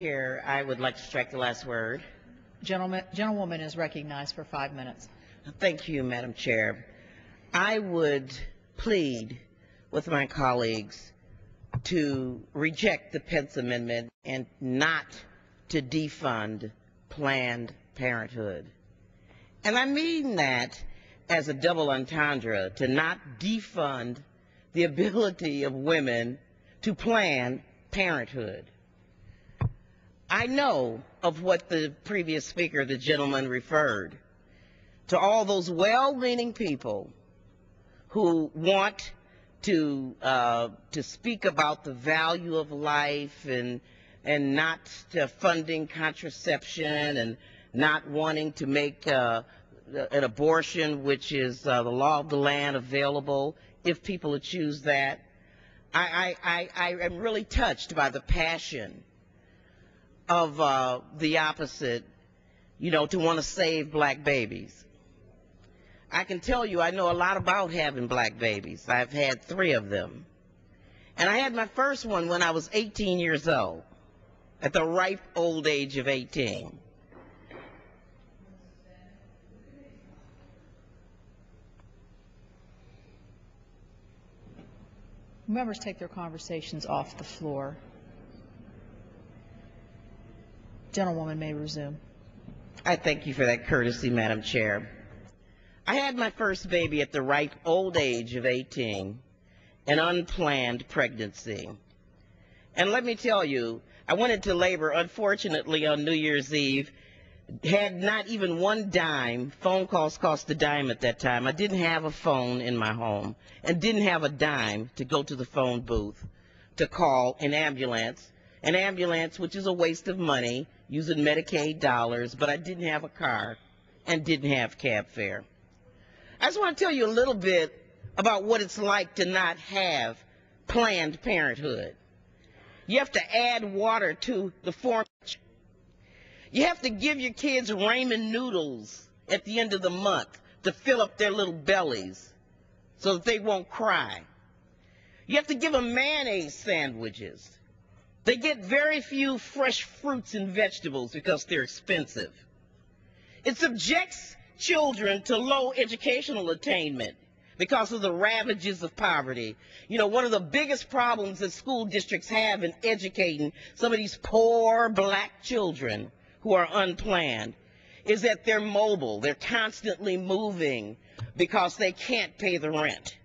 Here, I would like to strike the last word. Gentlewoman is recognized for 5 minutes. Thank you, Madam Chair. I would plead with my colleagues to reject the Pence Amendment and not to defund Planned Parenthood. And I mean that as a double entendre, to not defund the ability of women to plan parenthood. I know of what the previous speaker, the gentleman, referred to, all those well-meaning people who want to speak about the value of life and not funding contraception and not wanting to make an abortion, which is the law of the land, available if people choose that. I am really touched by the passion of the opposite, to want to save black babies. I can tell you I know a lot about having black babies. I've had 3 of them. And I had my first one when I was 18 years old, at the ripe old age of 18. Members take their conversations off the floor. Gentlewoman may resume. I thank you for that courtesy, Madam Chair. I had my first baby at the ripe old age of 18, an unplanned pregnancy. And let me tell you, I went into labor, unfortunately, on New Year's Eve, had not even one dime. Phone calls cost a dime at that time. I didn't have a phone in my home and didn't have a dime to go to the phone booth to call an ambulance which is a waste of money, using Medicaid dollars, but I didn't have a car and didn't have cab fare. I just want to tell you a little bit about what it's like to not have Planned Parenthood. You have to add water to the formula. You have to give your kids ramen noodles at the end of the month to fill up their little bellies so that they won't cry. You have to give them mayonnaise sandwiches. They get very few fresh fruits and vegetables because they're expensive. It subjects children to low educational attainment because of the ravages of poverty. One of the biggest problems that school districts have in educating some of these poor black children who are unplanned is that they're mobile. They're constantly moving because they can't pay the rent.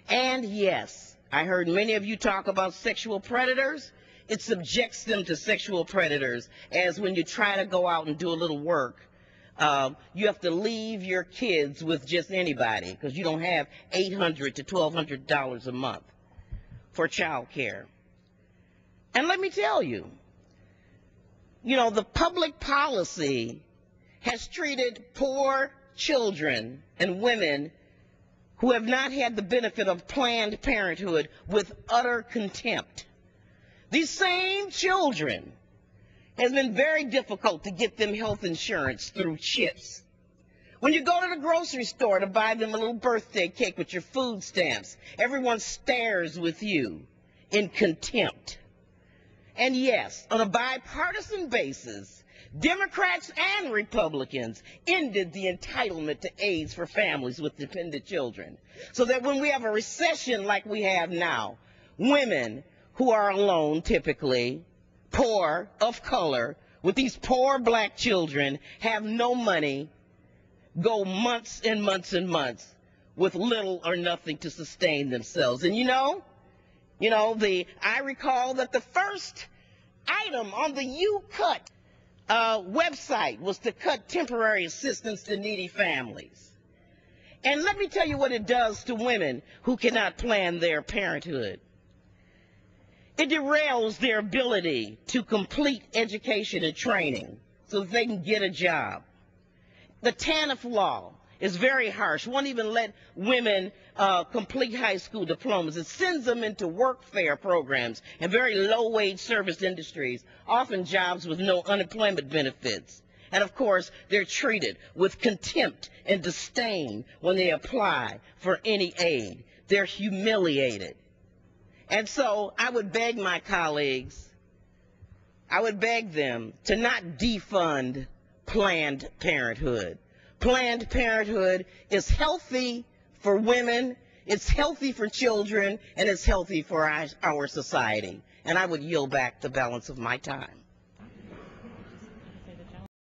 And yes, I heard many of you talk about sexual predators. It subjects them to sexual predators, as when you try to go out and do a little work, you have to leave your kids with just anybody because you don't have $800 to $1,200 a month for child care. And let me tell you, the public policy has treated poor children and women who have not had the benefit of Planned Parenthood with utter contempt. These same children, has been very difficult to get them health insurance through CHIPS. When you go to the grocery store to buy them a little birthday cake with your food stamps, everyone stares with you in contempt. And yes, on a bipartisan basis, Democrats and Republicans ended the entitlement to aids for families with dependent children, so that when we have a recession like we have now, women who are alone, typically poor, of color, with these poor black children, have no money, go months and months and months with little or nothing to sustain themselves. And I recall that the first item on the U-Cut website was to cut temporary assistance to needy families. And let me tell you what it does to women who cannot plan their parenthood. It derails their ability to complete education and training so that they can get a job. The TANF law is very harsh. Won't even let women complete high school diplomas. It sends them into workfare programs and very low-wage service industries, often jobs with no unemployment benefits. And of course, they're treated with contempt and disdain when they apply for any aid. They're humiliated. And so I would beg my colleagues I would beg them to not defund Planned Parenthood. Planned Parenthood is healthy for women, it's healthy for children, and it's healthy for our society. And I would yield back the balance of my time.